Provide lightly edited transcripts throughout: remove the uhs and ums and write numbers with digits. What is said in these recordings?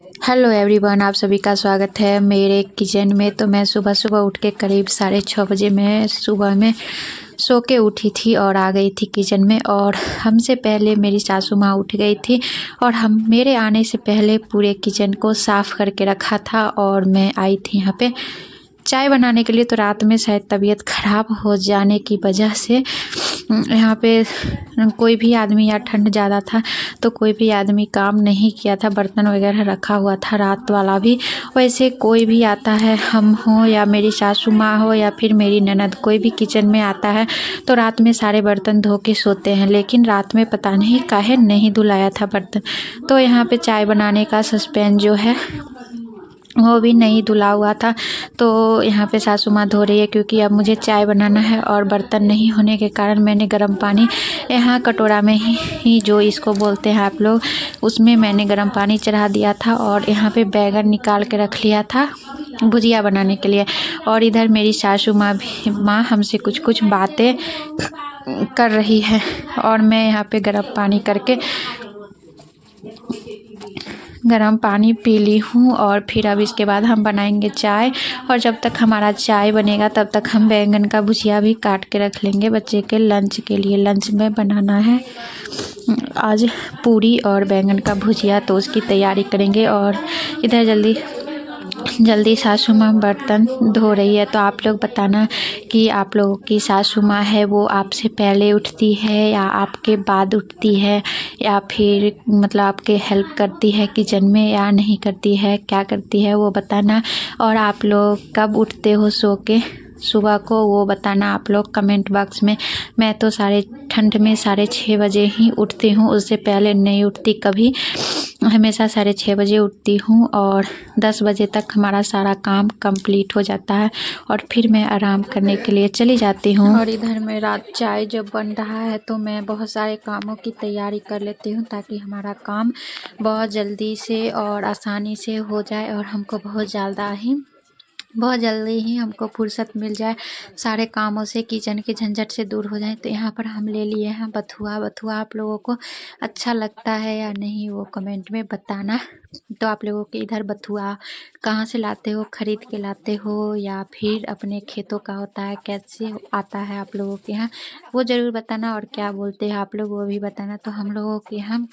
Hello everyone, आप सभी का स्वागत है मेरे किचन में। तो मैं सुबह सुबह उठ के करीब 6:30 बजे मैं सुबह में सो के उठी थी और आ गई थी किचन में। और हमसे पहले मेरी सासू माँ उठ गई थी और हम मेरे आने से पहले पूरे किचन को साफ़ करके रखा था। और मैं आई थी यहाँ पे चाय बनाने के लिए। तो रात में शायद तबीयत ख़राब हो जाने की वजह से यहाँ पे कोई भी आदमी, या ठंड ज़्यादा था तो कोई भी आदमी काम नहीं किया था। बर्तन वगैरह रखा हुआ था रात वाला भी। वैसे कोई भी आता है, हम हो या मेरी सासू माँ हो या फिर मेरी ननद, कोई भी किचन में आता है तो रात में सारे बर्तन धो के सोते हैं। लेकिन रात में पता नहीं काहे नहीं धुलाया था बर्तन। तो यहाँ पे चाय बनाने का सस्पेंस जो है वो भी नहीं धुला हुआ था। तो यहाँ पे सासू माँ धो रही है, क्योंकि अब मुझे चाय बनाना है और बर्तन नहीं होने के कारण मैंने गर्म पानी यहाँ कटोरा में ही जो इसको बोलते हैं आप लोग, उसमें मैंने गर्म पानी चढ़ा दिया था। और यहाँ पे बैगन निकाल के रख लिया था भुजिया बनाने के लिए। और इधर मेरी सासू माँ हमसे कुछ कुछ बातें कर रही है और मैं यहाँ पे गर्म पानी करके गरम पानी पी ली हूँ। और फिर अब इसके बाद हम बनाएंगे चाय। और जब तक हमारा चाय बनेगा तब तक हम बैंगन का भुजिया भी काट के रख लेंगे बच्चे के लंच के लिए। लंच में बनाना है आज पूरी और बैंगन का भुजिया, तो उसकी तैयारी करेंगे। और इधर जल्दी जल्दी सासू माँ बर्तन धो रही है। तो आप लोग बताना कि आप लोगों की सासू माँ है वो आपसे पहले उठती है या आपके बाद उठती है, या फिर मतलब आपके हेल्प करती है किचन में या नहीं करती है, क्या करती है वो बताना। और आप लोग कब उठते हो सो के सुबह को, वो बताना आप लोग कमेंट बॉक्स में। मैं तो ठंड में 6:30 बजे ही उठती हूँ, उससे पहले नहीं उठती कभी। हमेशा 6:30 बजे उठती हूँ और 10 बजे तक हमारा सारा काम कंप्लीट हो जाता है और फिर मैं आराम करने के लिए चली जाती हूँ। और इधर मेरा चाय जब बन रहा है तो मैं बहुत सारे कामों की तैयारी कर लेती हूँ, ताकि हमारा काम बहुत जल्दी से और आसानी से हो जाए और हमको बहुत जल्दी ही हमको फुर्सत मिल जाए सारे कामों से, किचन के झंझट से दूर हो जाए। तो यहाँ पर हम ले लिए हैं बथुआ। बथुआ आप लोगों को अच्छा लगता है या नहीं वो कमेंट में बताना। तो आप लोगों के इधर बथुआ कहाँ से लाते हो, ख़रीद के लाते हो या फिर अपने खेतों का होता है, कैसे आता है आप लोगों के यहाँ वो ज़रूर बताना। और क्या बोलते हैं आप लोग वो भी बताना। तो हम लोगों के यहाँ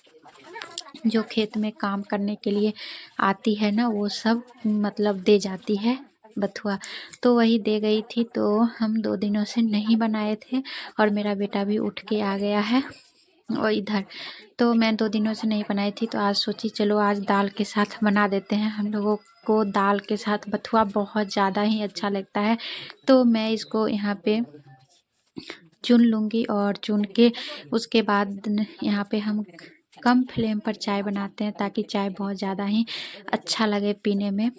जो खेत में काम करने के लिए आती है ना, वो सब मतलब दे जाती है बथुआ। तो वही दे गई थी। तो हम 2 दिनों से नहीं बनाए थे और मेरा बेटा भी उठ के आ गया है। और इधर तो मैं 2 दिनों से नहीं बनाई थी, तो आज सोची चलो आज दाल के साथ बना देते हैं। हम लोगों को दाल के साथ बथुआ बहुत ज़्यादा ही अच्छा लगता है। तो मैं इसको यहाँ पे चुन लूँगी और चुन के उसके बाद यहाँ पे हम कम फ्लेम पर चाय बनाते हैं, ताकि चाय बहुत ज़्यादा ही अच्छा लगे पीने में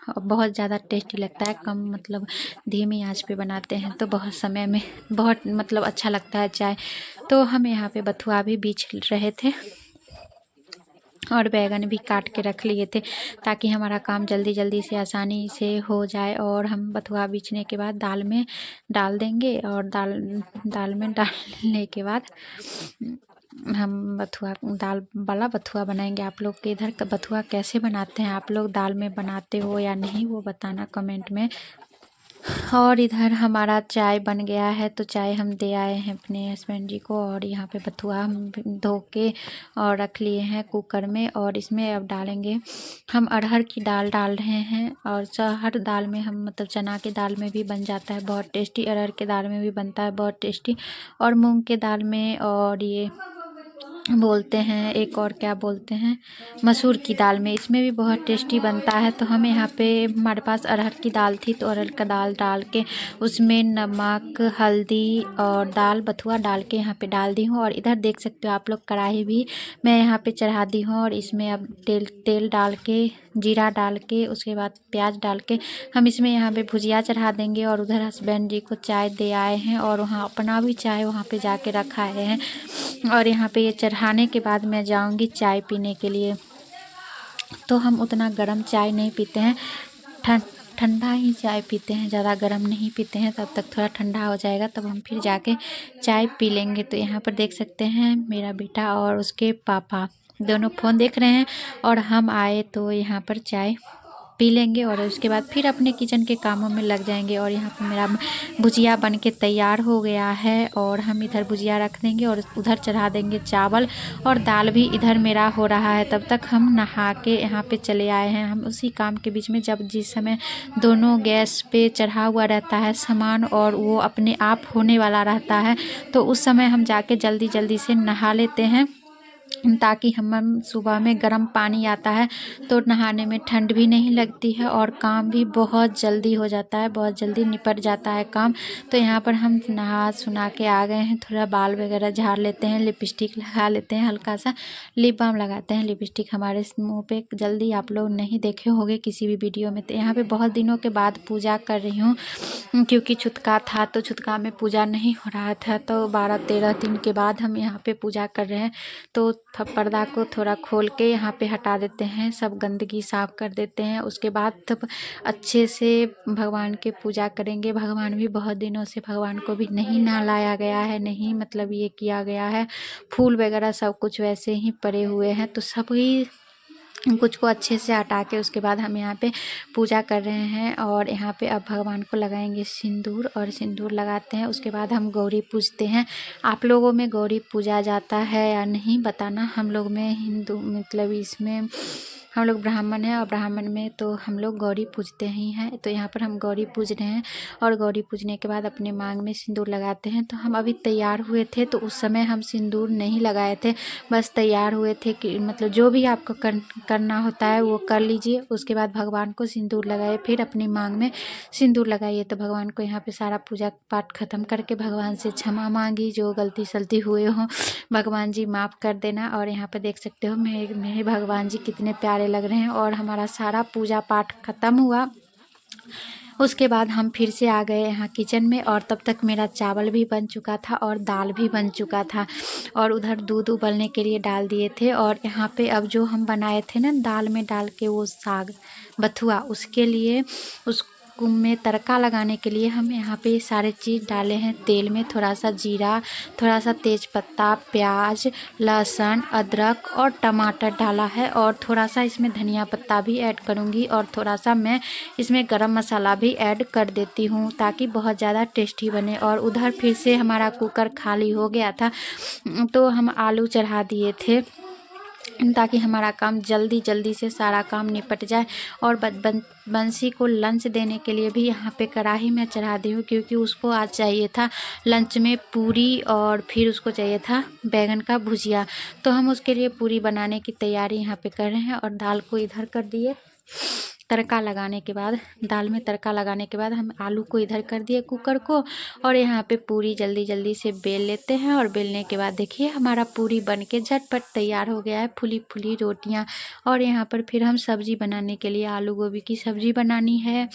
और बहुत ज़्यादा टेस्टी लगता है। कम मतलब धीमी आंच पे बनाते हैं तो बहुत समय में बहुत मतलब अच्छा लगता है चाय। तो हम यहाँ पे बथुआ भी बीछ रहे थे और बैगन भी काट के रख लिए थे, ताकि हमारा काम जल्दी जल्दी से आसानी से हो जाए। और हम बथुआ बीछने के बाद दाल में डाल देंगे और दाल में डालने के बाद हम दाल वाला बथुआ बनाएंगे। आप लोग के इधर बथुआ कैसे बनाते हैं, आप लोग दाल में बनाते हो या नहीं वो बताना कमेंट में। और इधर हमारा चाय बन गया है, तो चाय हम दे आए हैं अपने हस्बैंड जी को। और यहाँ पे बथुआ हम धो के और रख लिए हैं कुकर में। और इसमें अब डालेंगे हम अरहर की दाल डाल रहे हैं। और हर दाल में हम मतलब चना की दाल में भी बन जाता है बहुत टेस्टी, अरहर के दाल में भी बनता है बहुत टेस्टी, और मूंग के दाल में, और ये बोलते हैं एक और क्या बोलते हैं, मसूर की दाल में, इसमें भी बहुत टेस्टी बनता है। तो हम यहाँ पे हमारे पास अरहर की दाल थी, तो अरहर का दाल डाल के उसमें नमक, हल्दी और दाल बथुआ डाल के यहाँ पे डाल दी हूँ। और इधर देख सकते हो आप लोग कढ़ाई भी मैं यहाँ पे चढ़ा दी हूँ। और इसमें अब तेल डाल के, जीरा डाल के, उसके बाद प्याज डाल के हम इसमें यहाँ पे भुजिया चढ़ा देंगे। और उधर हस्बैंड जी को चाय दे आए हैं और वहाँ अपना भी चाय वहाँ पे जाके रखा है। और यहाँ पे ये चढ़ाने के बाद मैं जाऊंगी चाय पीने के लिए। तो हम उतना गर्म चाय नहीं पीते हैं, ठंडा ही चाय पीते हैं, ज़्यादा गर्म नहीं पीते हैं। तब तक थोड़ा ठंडा हो जाएगा तब हम फिर जाके चाय पी लेंगे। तो यहाँ पर देख सकते हैं मेरा बेटा और उसके पापा दोनों फ़ोन देख रहे हैं और हम आए तो यहाँ पर चाय पी लेंगे और उसके बाद फिर अपने किचन के कामों में लग जाएंगे। और यहाँ पे मेरा भुजिया बन के तैयार हो गया है और हम इधर भुजिया रख देंगे और उधर चढ़ा देंगे चावल, और दाल भी इधर मेरा हो रहा है। तब तक हम नहा के यहाँ पे चले आए हैं। हम उसी काम के बीच में, जब जिस समय दोनों गैस पे चढ़ा हुआ रहता है सामान और वो अपने आप होने वाला रहता है, तो उस समय हम जाके जल्दी जल्दी से नहा लेते हैं, ताकि हम सुबह में गर्म पानी आता है तो नहाने में ठंड भी नहीं लगती है और काम भी बहुत जल्दी हो जाता है, बहुत जल्दी निपट जाता है काम। तो यहाँ पर हम नहा सुना के आ गए हैं, थोड़ा बाल वगैरह झाड़ लेते हैं, लिपस्टिक लगा लेते हैं, हल्का सा लिप बाम लगाते हैं। लिपस्टिक हमारे मुंह पे जल्दी आप लोग नहीं देखे होंगे किसी भी वीडियो में। तो यहाँ पे बहुत दिनों के बाद पूजा कर रही हूँ, क्योंकि छुतका था तो छुतका में पूजा नहीं हो रहा था, तो 12-13 दिन के बाद हम यहाँ पे पूजा कर रहे हैं। तो पर्दा को थोड़ा खोल के यहाँ पे हटा देते हैं, सब गंदगी साफ कर देते हैं। उसके बाद तब अच्छे से भगवान के पूजा करेंगे। भगवान भी बहुत दिनों से, भगवान को भी नहीं नहलाया गया है, नहीं मतलब ये किया गया है, फूल वगैरह सब कुछ वैसे ही पड़े हुए हैं, तो सभी कुछ को अच्छे से हटा के उसके बाद हम यहाँ पे पूजा कर रहे हैं। और यहाँ पे अब भगवान को लगाएंगे सिंदूर, और सिंदूर लगाते हैं। उसके बाद हम गौरी पूजते हैं। आप लोगों में गौरी पूजा जाता है या नहीं बताना। हम लोग में हिंदू मतलब इसमें हम लोग ब्राह्मण हैं, और ब्राह्मण में तो हम लोग गौरी पूजते ही हैं। तो यहाँ पर हम गौरी पूज रहे हैं और गौरी पूजने के बाद अपने मांग में सिंदूर लगाते हैं। तो हम अभी तैयार हुए थे, तो उस समय हम सिंदूर नहीं लगाए थे, बस तैयार हुए थे कि मतलब जो भी आपको करना होता है वो कर लीजिए। उसके बाद भगवान को सिंदूर लगाए, फिर अपनी मांग में सिंदूर लगाइए। तो भगवान को यहाँ पे सारा पूजा पाठ खत्म करके भगवान से क्षमा मांगी, जो गलती सलती हुए हों भगवान जी माफ़ कर देना। और यहाँ पे देख सकते हो मेरे भगवान जी कितने प्यारे लग रहे हैं। और हमारा सारा पूजा पाठ खत्म हुआ। उसके बाद हम फिर से आ गए यहाँ किचन में, और तब तक मेरा चावल भी बन चुका था और दाल भी बन चुका था, और उधर दूध उबलने के लिए डाल दिए थे। और यहाँ पे अब जो हम बनाए थे ना दाल में डाल के वो साग बथुआ, उसके लिए उस में तड़का लगाने के लिए हम यहाँ पे सारे चीज़ डाले हैं। तेल में थोड़ा सा जीरा, थोड़ा सा तेज पत्ता, प्याज, लहसुन, अदरक और टमाटर डाला है, और थोड़ा सा इसमें धनिया पत्ता भी ऐड करूँगी, और थोड़ा सा मैं इसमें गरम मसाला भी ऐड कर देती हूँ ताकि बहुत ज़्यादा टेस्टी बने। और उधर फिर से हमारा कुकर खाली हो गया था, तो हम आलू चढ़ा दिए थे ताकि हमारा काम जल्दी जल्दी से सारा काम निपट जाए। और बंसी को लंच देने के लिए भी यहाँ पे कढ़ाई में चढ़ा दी हूँ, क्योंकि उसको आज चाहिए था लंच में पूरी, और फिर उसको चाहिए था बैगन का भुजिया। तो हम उसके लिए पूरी बनाने की तैयारी यहाँ पे कर रहे हैं। और दाल को इधर कर दिए, तड़का लगाने के बाद, दाल में तड़का लगाने के बाद हम आलू को इधर कर दिए कुकर को, और यहाँ पे पूरी जल्दी जल्दी से बेल लेते हैं। और बेलने के बाद देखिए हमारा पूरी बन के झटपट तैयार हो गया है, फुली फुली रोटियाँ। और यहाँ पर फिर हम सब्जी बनाने के लिए आलू गोभी की सब्जी बनानी है,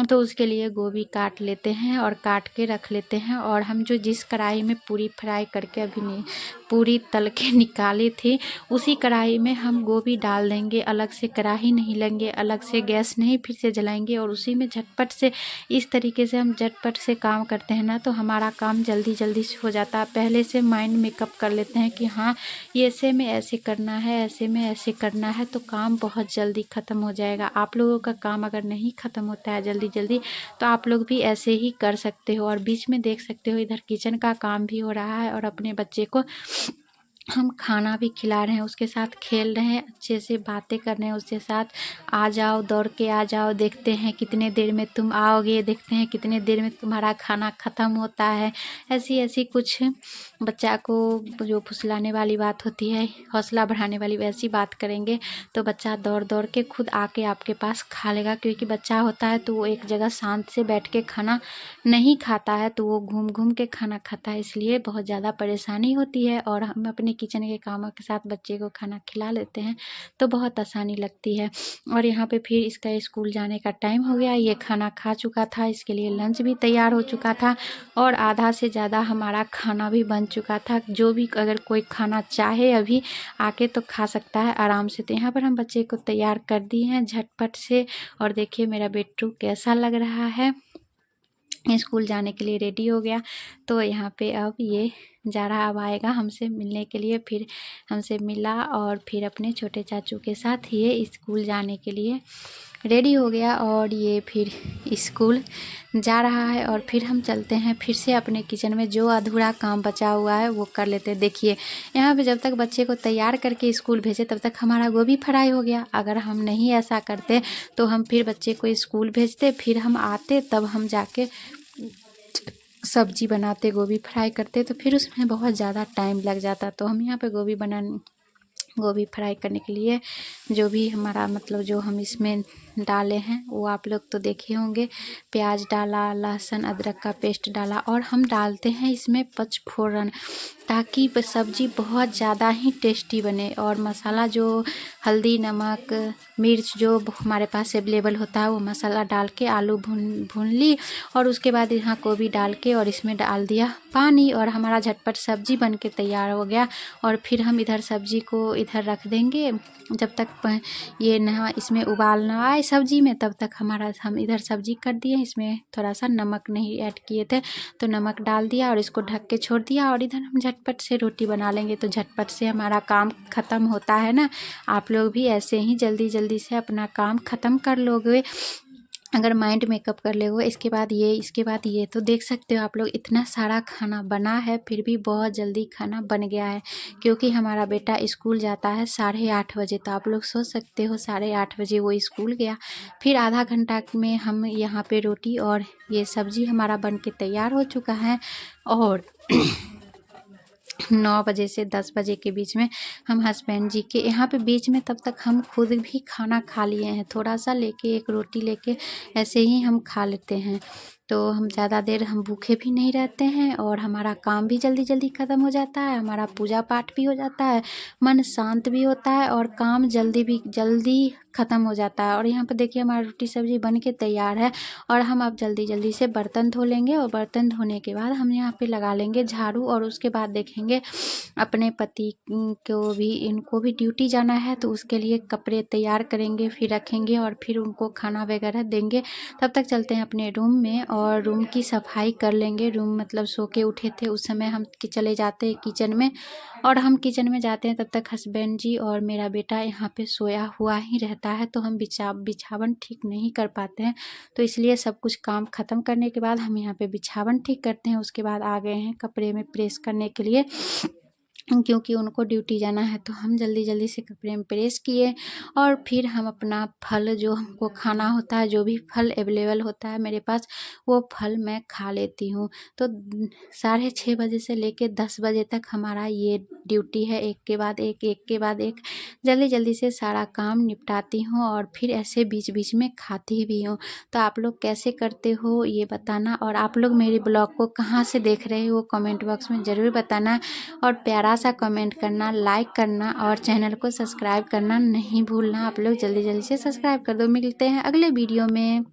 तो उसके लिए गोभी काट लेते हैं और काट के रख लेते हैं। और हम जो जिस कढ़ाई में पूरी फ्राई करके अभी नहीं पूरी तल के निकाली थी, उसी कढ़ाई में हम गोभी डाल देंगे। अलग से कढ़ाई नहीं लेंगे, अलग से गैस नहीं फिर से जलाएंगे, और उसी में झटपट से, इस तरीके से हम झटपट से काम करते हैं ना, तो हमारा काम जल्दी जल्दी से हो जाता है। पहले से माइंड मेकअप कर लेते हैं कि हाँ ये ऐसे में ऐसे करना है, ऐसे में ऐसे करना है, तो काम बहुत जल्दी ख़त्म हो जाएगा। आप लोगों का काम अगर नहीं ख़त्म होता है जल्दी जल्दी, तो आप लोग भी ऐसे ही कर सकते हो। और बीच में देख सकते हो इधर किचन का काम भी हो रहा है, और अपने बच्चे को हम खाना भी खिला रहे हैं, उसके साथ खेल रहे हैं, अच्छे से बातें कर रहे हैं उसके साथ। आ जाओ, दौड़ के आ जाओ, देखते हैं कितने देर में तुम आओगे, देखते हैं कितने देर में तुम्हारा खाना ख़त्म होता है। ऐसी ऐसी कुछ बच्चा को जो फुसलाने वाली बात होती है, हौसला बढ़ाने वाली, वैसी बात करेंगे तो बच्चा दौड़ दौड़ के खुद आके आपके पास खा लेगा। क्योंकि बच्चा होता है तो वो एक जगह शांत से बैठ के खाना नहीं खाता है, तो वो घूम घूम के खाना खाता है, इसलिए बहुत ज़्यादा परेशानी होती है। और हम अपने किचन के कामों के साथ बच्चे को खाना खिला लेते हैं तो बहुत आसानी लगती है। और यहाँ पे फिर इसका स्कूल जाने का टाइम हो गया, ये खाना खा चुका था, इसके लिए लंच भी तैयार हो चुका था, और आधा से ज़्यादा हमारा खाना भी बन चुका था। जो भी अगर कोई खाना चाहे अभी आके तो खा सकता है आराम से। तो यहाँ पर हम बच्चे को तैयार कर दिए हैं झटपट से। और देखिए मेरा बेटू कैसा लग रहा है, स्कूल जाने के लिए रेडी हो गया। तो यहाँ पे अब ये जा रहा, अब आएगा हमसे मिलने के लिए। फिर हमसे मिला और फिर अपने छोटे चाचू के साथ ये स्कूल जाने के लिए रेडी हो गया और ये फिर स्कूल जा रहा है। और फिर हम चलते हैं फिर से अपने किचन में, जो अधूरा काम बचा हुआ है वो कर लेते हैं। देखिए यहाँ पे जब तक बच्चे को तैयार करके स्कूल भेजे तब तक हमारा गोभी फ्राई हो गया। अगर हम नहीं ऐसा करते तो हम फिर बच्चे को स्कूल भेजते, फिर हम आते तब हम जाके सब्जी बनाते, गोभी फ्राई करते, तो फिर उसमें बहुत ज़्यादा टाइम लग जाता। तो हम यहाँ पे गोभी फ्राई करने के लिए जो भी हमारा मतलब जो हम इसमें डाले हैं वो आप लोग तो देखे होंगे। प्याज डाला, लहसुन अदरक का पेस्ट डाला और हम डालते हैं इसमें पचफोरन, ताकि सब्ज़ी बहुत ज़्यादा ही टेस्टी बने। और मसाला जो हल्दी नमक मिर्च जो हमारे पास अवेलेबल होता है वो मसाला डाल के आलू भून ली और उसके बाद यहाँ गोभी डाल के और इसमें डाल दिया पानी और हमारा झटपट सब्ज़ी बन के तैयार हो गया। और फिर हम इधर सब्ज़ी को इधर रख देंगे जब तक ये ना इसमें उबाल ना आए सब्ज़ी में, तब तक हम इधर सब्ज़ी कर दिए। इसमें थोड़ा सा नमक नहीं ऐड किए थे तो नमक डाल दिया और इसको ढक के छोड़ दिया। और इधर हम झटपट से रोटी बना लेंगे तो झटपट से हमारा काम ख़त्म होता है ना। आप लोग भी ऐसे ही जल्दी जल्दी से अपना काम ख़त्म कर लोगे अगर माइंड मेकअप कर लोगे। इसके बाद ये तो देख सकते हो आप लोग, इतना सारा खाना बना है फिर भी बहुत जल्दी खाना बन गया है, क्योंकि हमारा बेटा स्कूल जाता है 8:30 बजे। तो आप लोग सोच सकते हो 8:30 बजे वो स्कूल गया, फिर आधा घंटा में हम यहाँ पे रोटी और ये सब्ज़ी हमारा बन के तैयार हो चुका है। और 9 बजे से 10 बजे के बीच में हम हस्बैंड जी के यहाँ पे बीच में, तब तक हम खुद भी खाना खा लिए हैं, थोड़ा सा लेके एक रोटी लेके ऐसे ही हम खा लेते हैं। तो हम ज़्यादा देर हम भूखे भी नहीं रहते हैं और हमारा काम भी जल्दी जल्दी ख़त्म हो जाता है, हमारा पूजा पाठ भी हो जाता है, मन शांत भी होता है और काम जल्दी ख़त्म हो जाता है। और यहाँ पर देखिए हमारा रोटी सब्ज़ी बन के तैयार है और हम अब जल्दी जल्दी से बर्तन धो लेंगे और बर्तन धोने के बाद हम यहाँ पे लगा लेंगे झाड़ू और उसके बाद देखेंगे अपने पति को भी, इनको भी ड्यूटी जाना है तो उसके लिए कपड़े तैयार करेंगे, फिर रखेंगे और फिर उनको खाना वगैरह देंगे। तब तक चलते हैं अपने रूम में और रूम की सफाई कर लेंगे। रूम मतलब सो के उठे थे उस समय हम चले जाते हैं किचन में, और हम किचन में जाते हैं तब तक हस्बैंड जी और मेरा बेटा यहाँ पे सोया हुआ ही रहता है, तो हम बिछावन ठीक नहीं कर पाते हैं। तो इसलिए सब कुछ काम ख़त्म करने के बाद हम यहाँ पे बिछावन ठीक करते हैं। उसके बाद आ गए हैं कपड़े में प्रेस करने के लिए, क्योंकि उनको ड्यूटी जाना है। तो हम जल्दी जल्दी से कपड़े में प्रेस किए और फिर हम अपना फल जो हमको खाना होता है, जो भी फल अवेलेबल होता है मेरे पास, वो फल मैं खा लेती हूँ। तो 6:30 बजे से लेके 10 बजे तक हमारा ये ड्यूटी है, एक के बाद एक जल्दी जल्दी से सारा काम निपटाती हूँ और फिर ऐसे बीच बीच में खाती भी हूँ। तो आप लोग कैसे करते हो ये बताना, और आप लोग मेरे ब्लॉग को कहाँ से देख रहे हो कमेंट बॉक्स में ज़रूर बताना, और प्यारा सा कमेंट करना, लाइक करना और चैनल को सब्सक्राइब करना नहीं भूलना। आप लोग जल्दी जल्दी से सब्सक्राइब कर दो। मिलते हैं अगले वीडियो में।